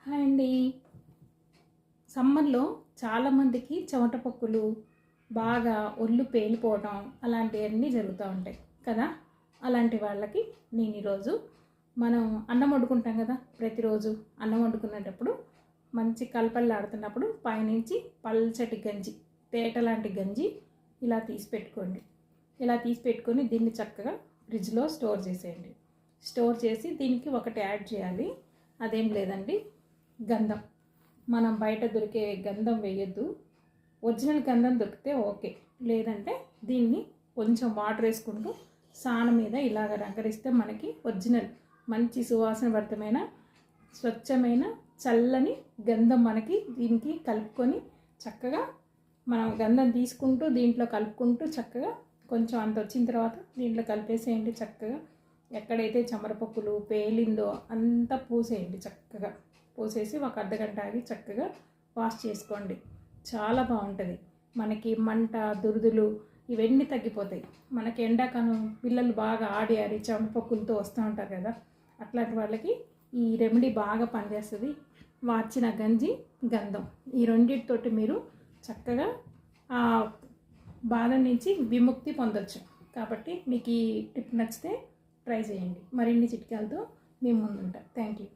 Hi అండి. సమ్మర్లో చాలామందికి చెమట పక్కులు, బాగా ఒళ్ళు పేలిపోవడం అలాంటివన్నీ జరుగుతూ ఉంటాయి కదా. అలాంటి వాళ్ళకి నేను ఈరోజు మనం అన్నం వండుకుంటాం కదా, ప్రతిరోజు అన్నం వండుకునేటప్పుడు మంచి కలపల్లాడుతున్నప్పుడు పైనుంచి పల్చటి గంజి, తేట లాంటి గంజి ఇలా తీసి పెట్టుకోండి. ఇలా తీసి పెట్టుకొని దీన్ని చక్కగా ఫ్రిడ్జ్లో స్టోర్ చేసేయండి. స్టోర్ చేసి దీనికి ఒకటి యాడ్ చేయాలి. అదేం లేదండి, గంధం. మనం బయట దొరికే గంధం వేయొద్దు. ఒరిజినల్ గంధం దొరికితే ఓకే, లేదంటే దీన్ని కొంచెం వాటర్ వేసుకుంటూ సాన మీద ఇలాగ రంగరిస్తే మనకి ఒరిజినల్ మంచి సువాసనభరితమైన స్వచ్ఛమైన చల్లని గంధం మనకి దీనికి కలుపుకొని చక్కగా మనం గంధం తీసుకుంటూ దీంట్లో కలుపుకుంటూ చక్కగా కొంచెం అంత వచ్చిన తర్వాత దీంట్లో కలిపేసేయండి. చక్కగా ఎక్కడైతే చెమరపక్కులు పేలిందో అంతా పూసేయండి. చక్కగా పోసేసి ఒక అర్ధగంట ఆగి చక్కగా వాష్ చేసుకోండి. చాలా బాగుంటుంది. మనకి మంట, దురదలు ఇవన్నీ తగ్గిపోతాయి. మనకి ఎండాకాలం పిల్లలు బాగా ఆడి చెమటపక్కులతో వస్తూ ఉంటారు కదా, అట్లాంటి వాళ్ళకి ఈ రెమెడీ బాగా పనిచేస్తుంది. వాచిన గంజి, గంధం ఈ రెండింటితోటి మీరు చక్కగా ఆ బాధ నుంచి విముక్తి పొందొచ్చు. కాబట్టి మీకు ఈ టిప్ నచ్చితే ట్రై చేయండి. మరిన్ని చిట్కాలతో మీ ముందుంటా. Thank you.